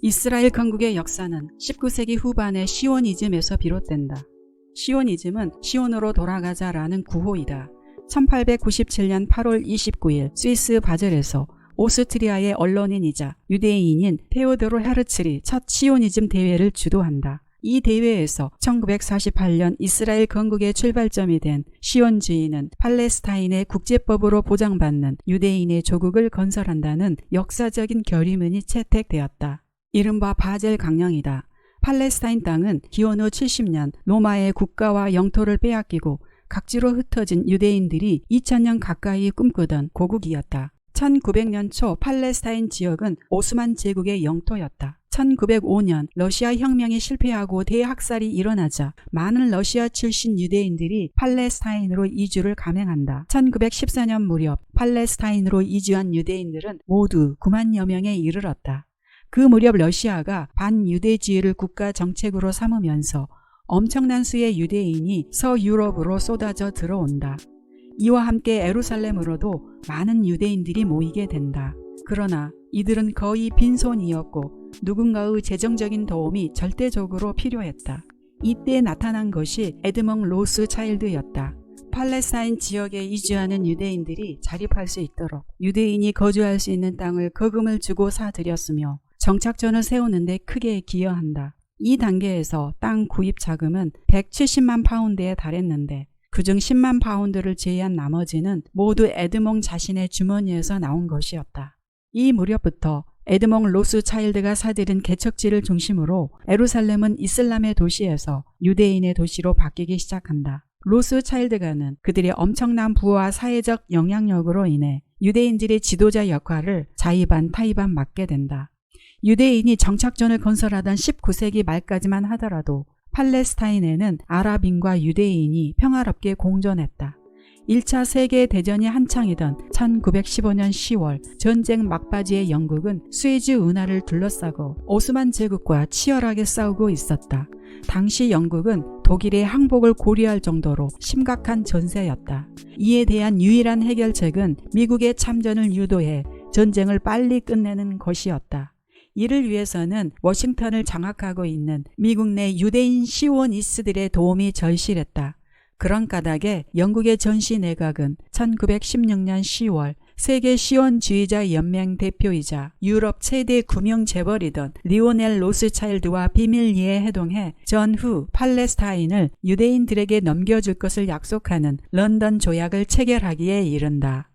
이스라엘 건국의 역사는 19세기 후반의 시오니즘에서 비롯된다. 시오니즘은 시온으로 돌아가자라는 구호이다. 1897년 8월 29일 스위스 바젤에서 오스트리아의 언론인이자 유대인인 테오도르 헤르츠리 첫 시오니즘 대회를 주도한다. 이 대회에서 1948년 이스라엘 건국의 출발점이 된 시온주의는 팔레스타인의 국제법으로 보장받는 유대인의 조국을 건설한다는 역사적인 결의문이 채택되었다. 이른바 바젤 강령이다. 팔레스타인 땅은 기원 후 70년 로마의 국가와 영토를 빼앗기고 각지로 흩어진 유대인들이 2000년 가까이 꿈꾸던 고국이었다. 1900년 초 팔레스타인 지역은 오스만 제국의 영토였다. 1905년 러시아 혁명이 실패하고 대학살이 일어나자 많은 러시아 출신 유대인들이 팔레스타인으로 이주를 감행한다. 1914년 무렵 팔레스타인으로 이주한 유대인들은 모두 9만여 명에 이르렀다. 그 무렵 러시아가 반유대주의를 국가 정책으로 삼으면서 엄청난 수의 유대인이 서유럽으로 쏟아져 들어온다. 이와 함께 예루살렘으로도 많은 유대인들이 모이게 된다. 그러나 이들은 거의 빈손이었고 누군가의 재정적인 도움이 절대적으로 필요했다. 이때 나타난 것이 에드몽 로스차일드였다. 팔레스타인 지역에 이주하는 유대인들이 자립할 수 있도록 유대인이 거주할 수 있는 땅을 거금을 주고 사들였으며 정착점을 세우는 데 크게 기여한다. 이 단계에서 땅 구입 자금은 170만 파운드에 달했는데 그중 10만 파운드를 제외한 나머지는 모두 에드몽 자신의 주머니에서 나온 것이었다. 이 무렵부터 에드몽 로스차일드가 사들인 개척지를 중심으로 예루살렘은 이슬람의 도시에서 유대인의 도시로 바뀌기 시작한다. 로스차일드가는 그들의 엄청난 부와 사회적 영향력으로 인해 유대인들의 지도자 역할을 자의반 타의반 맡게 된다. 유대인이 정착점을 건설하던 19세기 말까지만 하더라도 팔레스타인에는 아랍인과 유대인이 평화롭게 공존했다. 1차 세계대전이 한창이던 1915년 10월 전쟁 막바지의 영국은 수에즈 운하를 둘러싸고 오스만 제국과 치열하게 싸우고 있었다. 당시 영국은 독일의 항복을 고려할 정도로 심각한 전세였다. 이에 대한 유일한 해결책은 미국의 참전을 유도해 전쟁을 빨리 끝내는 것이었다. 이를 위해서는 워싱턴을 장악하고 있는 미국 내 유대인 시오니스트들의 도움이 절실했다. 그런 까닭에 영국의 전시 내각은 1916년 10월 세계 시온주의자 연맹 대표이자 유럽 최대 금융 재벌이던 리오넬 로스차일드와 비밀리에 회동해 전후 팔레스타인을 유대인들에게 넘겨줄 것을 약속하는 런던 조약을 체결하기에 이른다.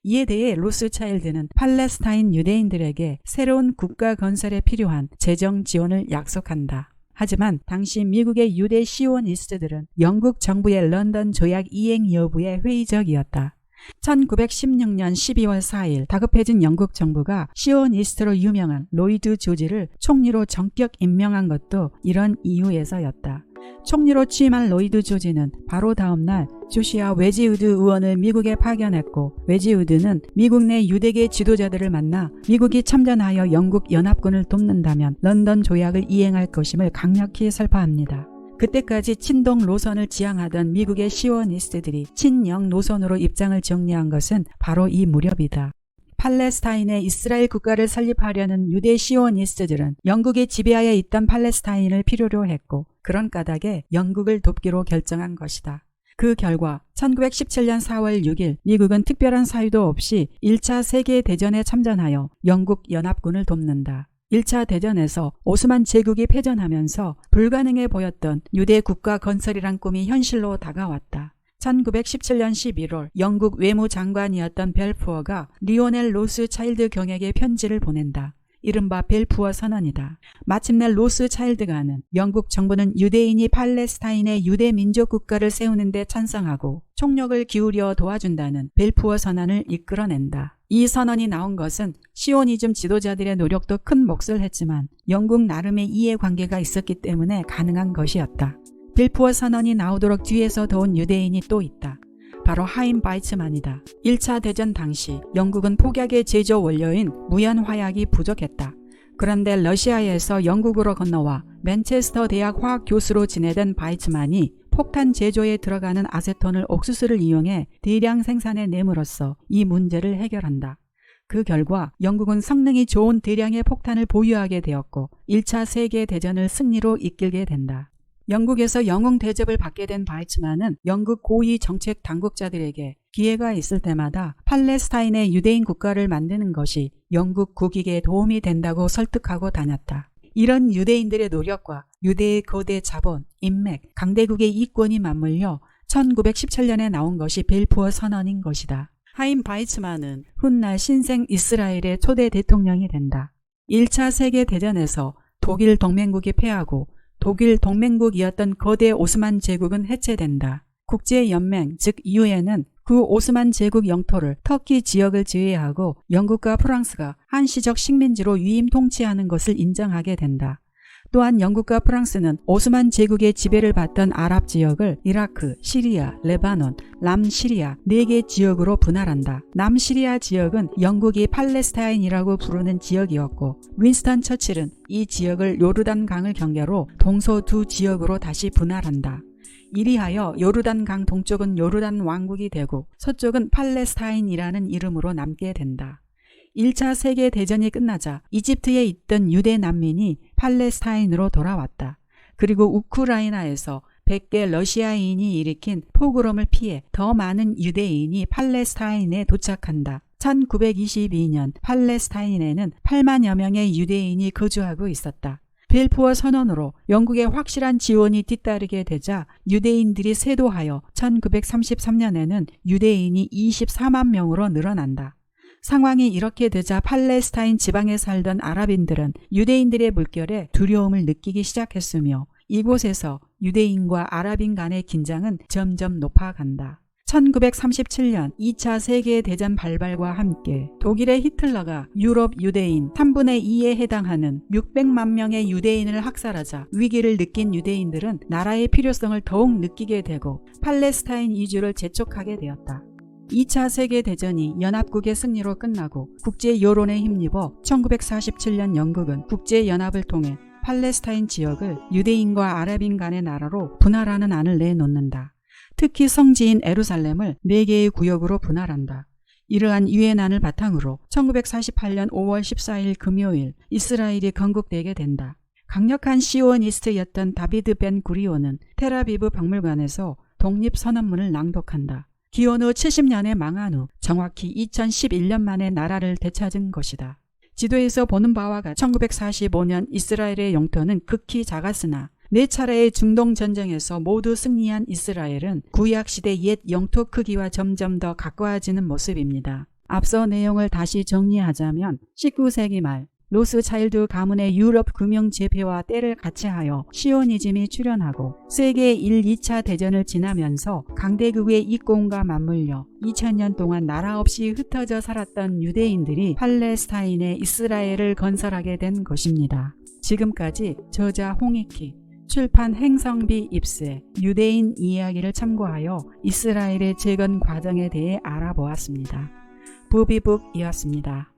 이에 대해 로스차일드는 팔레스타인 유대인들에게 새로운 국가 건설에 필요한 재정 지원을 약속한다. 하지만 당시 미국의 유대 시오니스트들은 영국 정부의 런던 조약 이행 여부에 회의적이었다. 1916년 12월 4일 다급해진 영국 정부가 시오니스트로 유명한 로이드 조지를 총리로 전격 임명한 것도 이런 이유에서였다. 총리로 취임한 로이드 조지는 바로 다음 날 조시아 웨지우드 의원을 미국에 파견했고 웨지우드는 미국 내 유대계 지도자들을 만나 미국이 참전하여 영국 연합군을 돕는다면 런던 조약을 이행할 것임을 강력히 설파합니다. 그때까지 친동 노선을 지향하던 미국의 시오니스트들이 친영 노선으로 입장을 정리한 것은 바로 이 무렵이다. 팔레스타인에 이스라엘 국가를 설립하려는 유대 시오니스트들은 영국의 지배하에 있던 팔레스타인을 필요로 했고 그런 까닭에 영국을 돕기로 결정한 것이다. 그 결과 1917년 4월 6일 미국은 특별한 사유도 없이 1차 세계대전에 참전하여 영국 연합군을 돕는다. 1차 대전에서 오스만 제국이 패전하면서 불가능해 보였던 유대 국가 건설이란 꿈이 현실로 다가왔다. 1917년 11월 영국 외무장관이었던 벨푸어가 리오넬 로스차일드 경에게 편지를 보낸다. 이른바 벨푸어 선언이다. 마침내 로스차일드가는 영국 정부는 유대인이 팔레스타인의 유대 민족 국가를 세우는 데 찬성하고 총력을 기울여 도와준다는 벨푸어 선언을 이끌어낸다. 이 선언이 나온 것은 시오니즘 지도자들의 노력도 큰 몫을 했지만 영국 나름의 이해관계가 있었기 때문에 가능한 것이었다. 벨푸어 선언이 나오도록 뒤에서 도운 유대인이 또 있다. 바로 하임 바이츠만이다. 1차 대전 당시 영국은 폭약의 제조 원료인 무연화약이 부족했다. 그런데 러시아에서 영국으로 건너와 맨체스터 대학 화학 교수로 지내던 바이츠만이 폭탄 제조에 들어가는 아세톤을 옥수수를 이용해 대량 생산해 내므로써 이 문제를 해결한다. 그 결과 영국은 성능이 좋은 대량의 폭탄을 보유하게 되었고 1차 세계대전을 승리로 이끌게 된다. 영국에서 영웅 대접을 받게 된 바이츠만은 영국 고위 정책 당국자들에게 기회가 있을 때마다 팔레스타인의 유대인 국가를 만드는 것이 영국 국익에 도움이 된다고 설득하고 다녔다. 이런 유대인들의 노력과 유대의 거대 자본, 인맥, 강대국의 이권이 맞물려 1917년에 나온 것이 벨푸어 선언인 것이다. 하임 바이츠만은 훗날 신생 이스라엘의 초대 대통령이 된다. 1차 세계대전에서 독일 동맹국이 패하고 독일 동맹국이었던 거대 오스만 제국은 해체된다. 국제연맹 즉 EU에는 그 오스만 제국 영토를 터키 지역을 제외하고 영국과 프랑스가 한시적 식민지로 위임 통치하는 것을 인정하게 된다. 또한 영국과 프랑스는 오스만 제국의 지배를 받던 아랍 지역을 이라크, 시리아, 레바논, 남시리아 4개 지역으로 분할한다. 남시리아 지역은 영국이 팔레스타인이라고 부르는 지역이었고 윈스턴 처칠은 이 지역을 요르단 강을 경계로 동서 2 지역으로 다시 분할한다. 이리하여 요르단 강 동쪽은 요르단 왕국이 되고 서쪽은 팔레스타인이라는 이름으로 남게 된다. 1차 세계대전이 끝나자 이집트에 있던 유대 난민이 팔레스타인으로 돌아왔다. 그리고 우크라이나에서 100개 러시아인이 일으킨 포그롬을 피해 더 많은 유대인이 팔레스타인에 도착한다. 1922년 팔레스타인에는 8만여 명의 유대인이 거주하고 있었다. 벨푸어 선언으로 영국의 확실한 지원이 뒤따르게 되자 유대인들이 쇄도하여 1933년에는 유대인이 24만 명으로 늘어난다. 상황이 이렇게 되자 팔레스타인 지방에 살던 아랍인들은 유대인들의 물결에 두려움을 느끼기 시작했으며 이곳에서 유대인과 아랍인 간의 긴장은 점점 높아간다. 1937년 2차 세계대전 발발과 함께 독일의 히틀러가 유럽 유대인 3분의 2에 해당하는 600만 명의 유대인을 학살하자 위기를 느낀 유대인들은 나라의 필요성을 더욱 느끼게 되고 팔레스타인 이주를 재촉하게 되었다. 2차 세계대전이 연합국의 승리로 끝나고 국제 여론에 힘입어 1947년 영국은 국제연합을 통해 팔레스타인 지역을 유대인과 아랍인 간의 나라로 분할하는 안을 내놓는다. 특히 성지인 예루살렘을 4개의 구역으로 분할한다. 이러한 유엔안을 바탕으로 1948년 5월 14일 금요일 이스라엘이 건국되게 된다. 강력한 시오니스트였던 다비드 벤 구리온은 텔아비브 박물관에서 독립선언문을 낭독한다. 기원 후 70년에 망한 후 정확히 2011년 만에 나라를 되찾은 것이다. 지도에서 보는 바와 같이 1945년 이스라엘의 영토는 극히 작았으나 4차례의 중동 전쟁에서 모두 승리한 이스라엘은 구약시대 옛 영토 크기와 점점 더 가까워지는 모습입니다. 앞서 내용을 다시 정리하자면 19세기 말 로스차일드 가문의 유럽 금융 재패와 때를 같이하여 시오니즘이 출현하고 세계 1, 2차 대전을 지나면서 강대국의 이권과 맞물려 2000년 동안 나라 없이 흩어져 살았던 유대인들이 팔레스타인에 이스라엘을 건설하게 된 것입니다. 지금까지 저자 홍익희, 출판 행성비 입세, 유대인 이야기를 참고하여 이스라엘의 재건 과정에 대해 알아보았습니다. 부비북이었습니다.